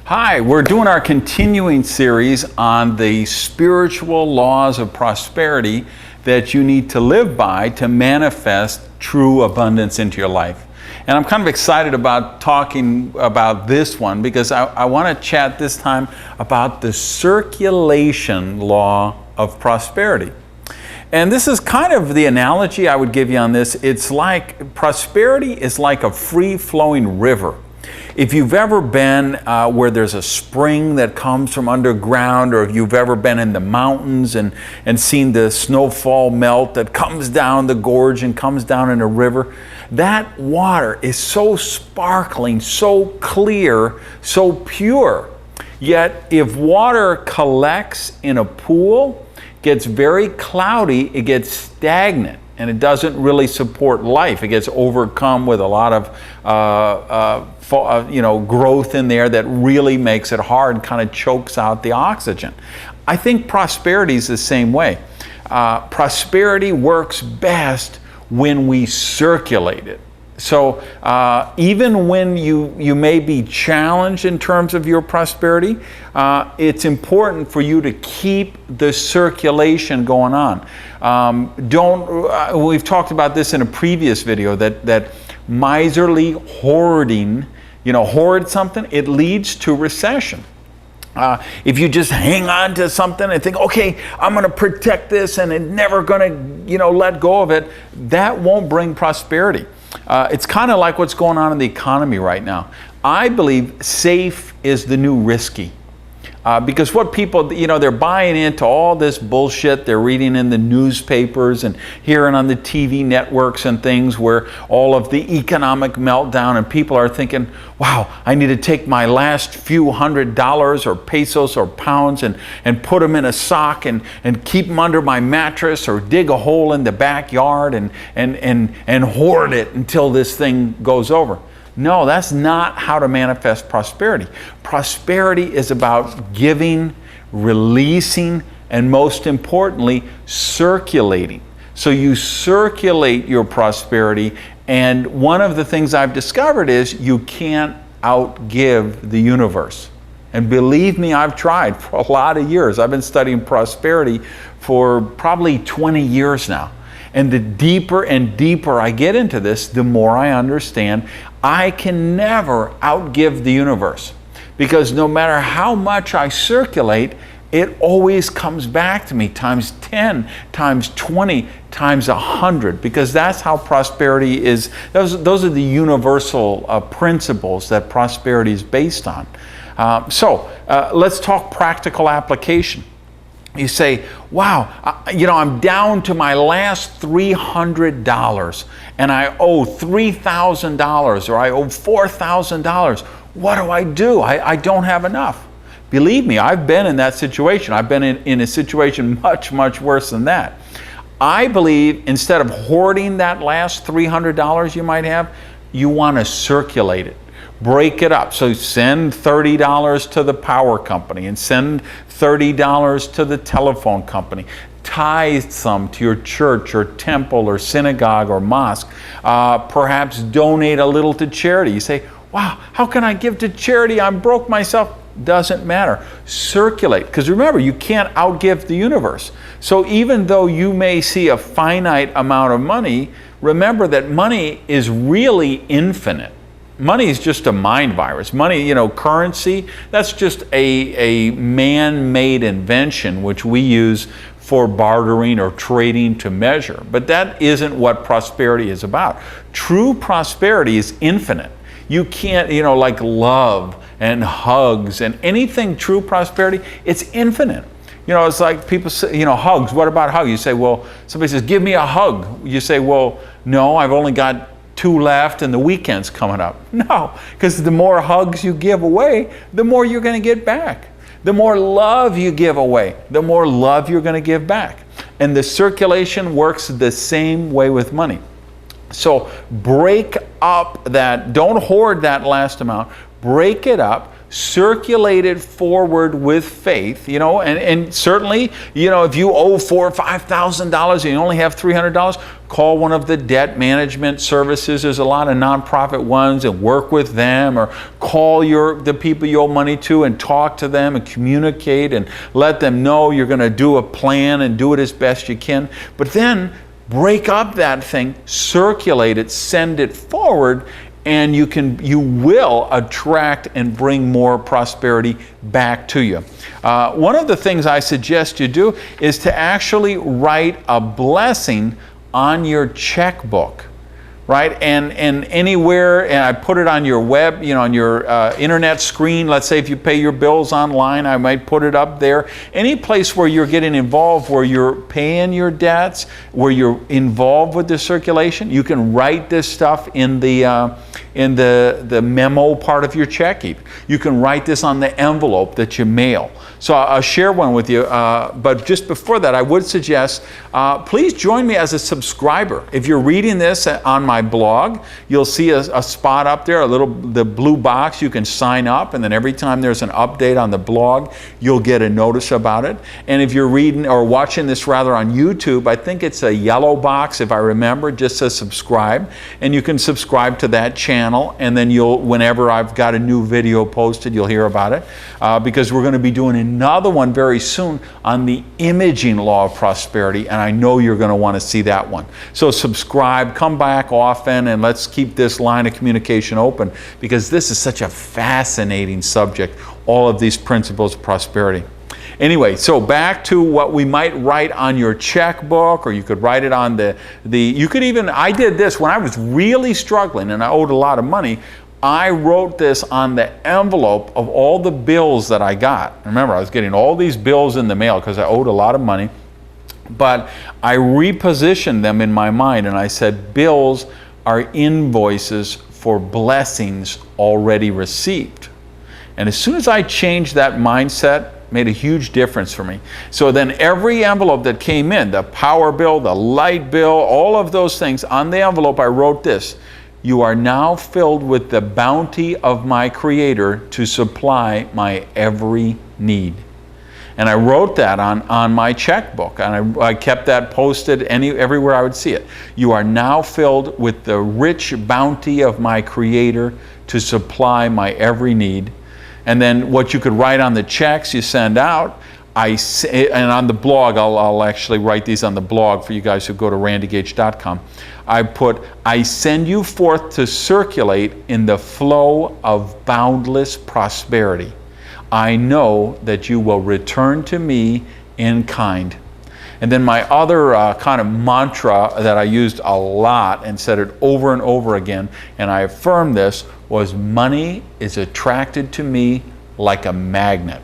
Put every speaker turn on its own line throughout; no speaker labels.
Hi, we're doing our continuing series on the spiritual laws of prosperity that you need to live by to manifest true abundance into your life. And I'm kind of excited about talking about this one because I want to chat this time about the circulation law of prosperity. And this is kind of the analogy I would give you on this. It's like prosperity is like a free-flowing river. If you've ever been where there's a spring that comes from underground, or if you've ever been in the mountains and seen the snowfall melt that comes down the gorge and comes down in a river, that water is so sparkling, so clear, so pure. Yet if water collects in a pool, gets very cloudy, it gets stagnant. And it doesn't really support life. It gets overcome with a lot of growth in there that really makes it hard and kind of chokes out the oxygen. I think prosperity is the same way. Prosperity works best when we circulate it. So even when you may be challenged in terms of your prosperity, it's important for you to keep the circulation going on. We've talked about this in a previous video, that miserly hoarding, hoard something, it leads to recession. If you just hang on to something and think, okay, I'm going to protect this and I'm never going to, let go of it, that won't bring prosperity. It's kind of like what's going on in the economy right now. I believe safe is the new risky. Because what people, they're buying into all this bullshit they're reading in the newspapers and hearing on the TV networks and things where all of the economic meltdown, and people are thinking, wow, I need to take my last few $100s or pesos or pounds and put them in a sock and keep them under my mattress or dig a hole in the backyard and hoard it until this thing goes over. No, that's not how to manifest prosperity. Prosperity is about giving, releasing, and most importantly, circulating. So you circulate your prosperity, and one of the things I've discovered is you can't outgive the universe. And believe me, I've tried for a lot of years. I've been studying prosperity for probably 20 years now. And the deeper and deeper I get into this, the more I understand I can never outgive the universe. Because no matter how much I circulate, it always comes back to me times 10, times 20, times 100. Because that's how prosperity is. Those are the universal principles that prosperity is based on. So let's talk practical application. You say, wow, I'm down to my last $300 and I owe $3,000 or I owe $4,000. What do? I don't have enough. Believe me, I've been in that situation. I've been in a situation much, much worse than that. I believe instead of hoarding that last $300 you might have, you want to circulate it. Break it up. So send $30 to the power company and send $30 to the telephone company. Tithe some to your church or temple or synagogue or mosque. Perhaps donate a little to charity. You say, wow, how can I give to charity? I'm broke myself. Doesn't matter. Circulate. Because remember, you can't outgive the universe. So even though you may see a finite amount of money, remember that money is really infinite. Money is just a mind virus. Money, currency, that's just a man-made invention which we use for bartering or trading to measure. But that isn't what prosperity is about. True prosperity is infinite. You can't, like love and hugs and anything true prosperity, it's infinite. It's like people say, hugs. What about hugs? You say, well, somebody says, give me a hug. You say, well, no, I've only got 2 left and the weekend's coming up. No, because the more hugs you give away, the more you're going to get back. The more love you give away, the more love you're going to give back. And the circulation works the same way with money. So break up don't hoard that last amount. Break it up, circulate it forward with faith, and certainly, if you owe $4,000 or $5,000 and you only have $300, call one of the debt management services. There's a lot of nonprofit ones, and work with them, or call the people you owe money to and talk to them and communicate and let them know you're going to do a plan and do it as best you can. But then break up that thing, circulate it, send it forward, and you will attract and bring more prosperity back to you. One of the things I suggest you do is to actually write a blessing on your checkbook, right? And anywhere, and I put it on your web, on your internet screen. Let's say if you pay your bills online, I might put it up there. Any place where you're getting involved, where you're paying your debts, where you're involved with the circulation, you can write this stuff in the memo part of your check. You can write this on the envelope that you mail. So I'll share one with you, but just before that, I would suggest, please join me as a subscriber. If you're reading this on my blog, you'll see a spot up there, the blue box. You can sign up, and then every time there's an update on the blog, you'll get a notice about it. And if you're reading or watching this rather on YouTube, I think it's a yellow box, if I remember, just says subscribe, and you can subscribe to that channel, and then whenever I've got a new video posted, you'll hear about it, because we're going to be doing another one very soon on the imaging law of prosperity, and I know you're going to want to see that one. So subscribe, come back often, and let's keep this line of communication open, because this is such a fascinating subject, all of these principles of prosperity. Anyway, so back to what we might write on your checkbook, or you could write it on I did this when I was really struggling and I owed a lot of money. I wrote this on the envelope of all the bills that I got. Remember, I was getting all these bills in the mail because I owed a lot of money. But I repositioned them in my mind, and I said, bills are invoices for blessings already received. And as soon as I changed that mindset, made a huge difference for me. So then every envelope that came in, the power bill, the light bill, all of those things, on the envelope I wrote this: you are now filled with the bounty of my Creator to supply my every need. And I wrote that on my checkbook, and I kept that posted everywhere I would see it. You are now filled with the rich bounty of my Creator to supply my every need. And then what you could write on the checks you send out, and on the blog, I'll actually write these on the blog for you guys who go to randygage.com. I put, I send you forth to circulate in the flow of boundless prosperity. I know that you will return to me in kind. And then my other kind of mantra that I used a lot and said it over and over again, and I affirmed this, was money is attracted to me like a magnet.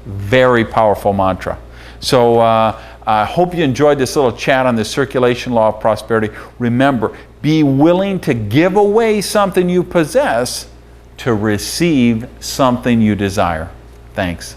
Very powerful mantra. So I hope you enjoyed this little chat on the circulation law of prosperity. Remember, be willing to give away something you possess to receive something you desire. Thanks.